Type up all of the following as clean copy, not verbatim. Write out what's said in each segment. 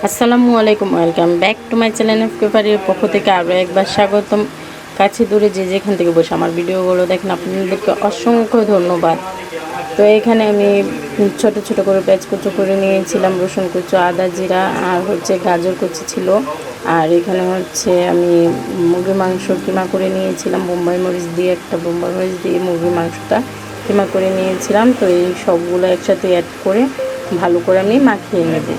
আসসালামু আলাইকুম, welcome back to my channel এফকেফারির পক্ষ থেকে আরও একবার স্বাগতম। কাছে দূরে যে যেখান থেকে বসে আমার ভিডিওগুলো দেখেন আপনাদেরকে অসংখ্য ধন্যবাদ। তো এখানে আমি ছোট ছোট করে পেঁয়াজ কুচো করে নিয়েছিলাম, রসুন কুচো, আদা জিরা আর গাজর কুচি ছিল। আর এখানে আমি মুরগির মাংস কিমা করে নিয়েছিলাম, বোম্বাই মরিচ দিয়ে, একটা বোম্বাই মরিচ দিয়ে মুরগির মাংসটা কিমা করে নিয়েছিলাম। তো এই সবগুলো একসাথে অ্যাড করে ভালো করে আমি মাখিয়ে নেব।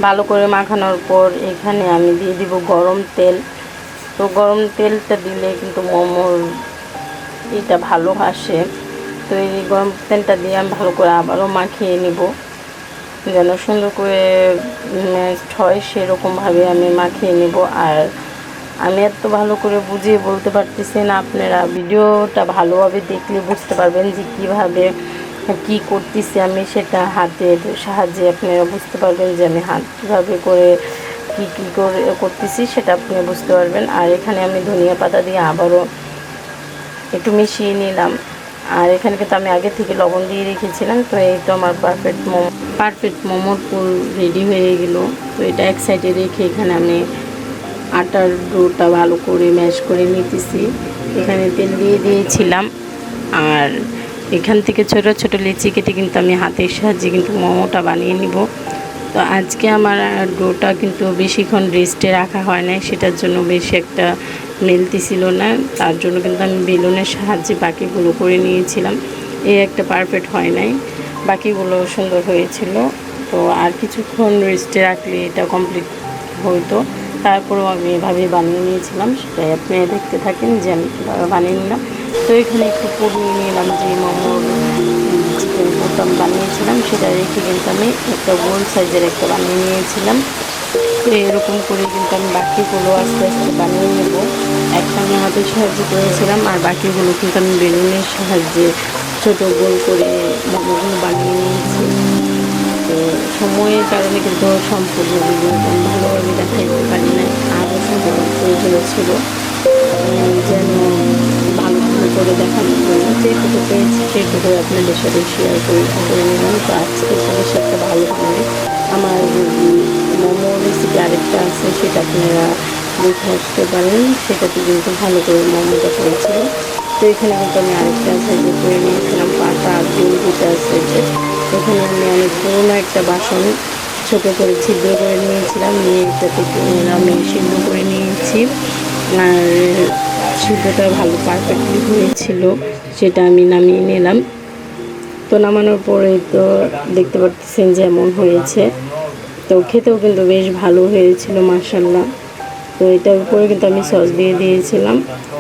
ভালো করে মাখানোর পর এখানে আমি দিয়ে দিব গরম তেল। তো গরম তেলটা দিলে কিন্তু মোমোর এটা ভালো আসে। তো এই গরম তেলটা দিয়ে আমি ভালো করে আবারও মাখিয়ে নিব, যেন সুন্দর করে ম্যাশড হয় সেরকমভাবে আমি মাখিয়ে নেব। আর আমি এত ভালো করে বুঝিয়ে বলতে পারতেছি না, আপনারা ভিডিওটা ভালোভাবে দেখলে বুঝতে পারবেন যে কীভাবে কি করতেছি আমি, সেটা হাতের সাহায্যে আপনারা বুঝতে পারবেন যে আমি হাত কীভাবে করে কি করে করতেছি সেটা আপনি বুঝতে পারবেন। আর এখানে আমি ধনিয়া পাতা দিয়ে আবারও একটু মিশিয়ে নিলাম। আর এখানে কিন্তু আমি আগে থেকে লবণ দিয়ে রেখেছিলাম। তো এই তো আমার পারফেক্ট মোমোর পুর রেডি হয়ে গেল। তো এটা এক সাইডে রেখে এখানে আমি আটার ডোটা ভালো করে ম্যাশ করে নিতেছি। এখানে তেল দিয়ে দিয়েছিলাম। আর এখান থেকে ছোট ছোট লিচি কেটে কিন্তু আমি হাতের সাহায্যে কিন্তু মোমোটা বানিয়ে নিব। তো আজকে আমার ডোটা কিন্তু বেশিক্ষণ রেস্টে রাখা হয় না, সেটার জন্য বেশি একটা মেলতেছিল না, তার জন্য কিন্তু আমি বেলুনের সাহায্যে বাকিগুলো করে নিয়েছিলাম। এই একটা পারফেক্ট হয় নাই, বাকিগুলো সুন্দর হয়েছিল। তো আর কিছুক্ষণ রেস্টে রাখলে এটা কমপ্লিট হইতো। তারপরেও আমি এভাবে বানিয়ে নিয়েছিলাম, সেটাই আপনি দেখতে থাকেন যে আমি কীভাবে বানিয়ে নিলাম। তো এখানে একটু পুর নিয়ে নিলাম, যে মোমোর চিকেন পুরটা বানিয়েছিলাম সেটা রেখে কিন্তু আমি একটা গোল সাইজের একটা বানিয়ে নিয়েছিলাম। তো এরকম করে কিন্তু আমি বাকিগুলো আস্তে আস্তে বানিয়ে নেব। একটা আমি হাতের সাহায্যে করেছিলাম, আর বাকিগুলো কিন্তু আমি বেলুনের সাহায্যে ছোটো গোল করে মোমোগুলো বানিয়ে নিয়েছি। তো সময়ের কারণে কিন্তু সম্পূর্ণ ভিডিওটা ভালোভাবে দেখাইতে পারি না, আরও সময় প্রয়োজন ছিল যেন ভালো করে দেখানোর জন্য। যেটুকু পেয়েছি সেটুকু আপনাদের সাথে শেয়ার করে নিলাম। তো আজকে খুবই একটা ভালো বানায় আমার মোমো রেসিপি আরেকটা আছে, সেটা আপনারা দেখে আসতে পারেন। সেটাতে কিন্তু ভালো করে মোমোটা করেছিল। তো এখানে কিন্তু আমি আরেকটা সাইজে করে নিয়েছিলাম, পাতা ডিম দুটা সাইজে। এখানে আমি অনেক পুরোনো একটা বাসন ছোটো করে ছিদ্র করে নিয়েছিলাম, নিয়ে এটাতে আমি সিদ্ধ করে নিয়েছি। আর সিদ্ধটা ভালো পারফেক্টলি হয়েছিল, সেটা আমি নামিয়ে নিলাম। তো নামানোর পরে তো দেখতে পাচ্ছেন যেমন হয়েছে। তো খেতেও কিন্তু বেশ ভালো হয়েছিল মাশাআল্লাহ। তো এটার উপরে কিন্তু আমি সস দিয়ে দিয়েছিলাম।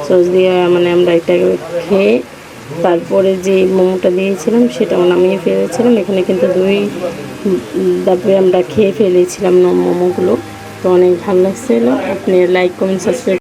সস দিয়ে আমরা এটা খেয়ে তারপরে যে মোমোটা দিয়েছিলাম সেটাও নামিয়ে ফেলেছিলাম। এখানে কিন্তু 2 ধাপে আমরা খেয়ে ফেলেছিলাম মোমোগুলো। তো অনেক ভালো লাগছিল। আপনি লাইক কমেন্ট সাবস্ক্রাইব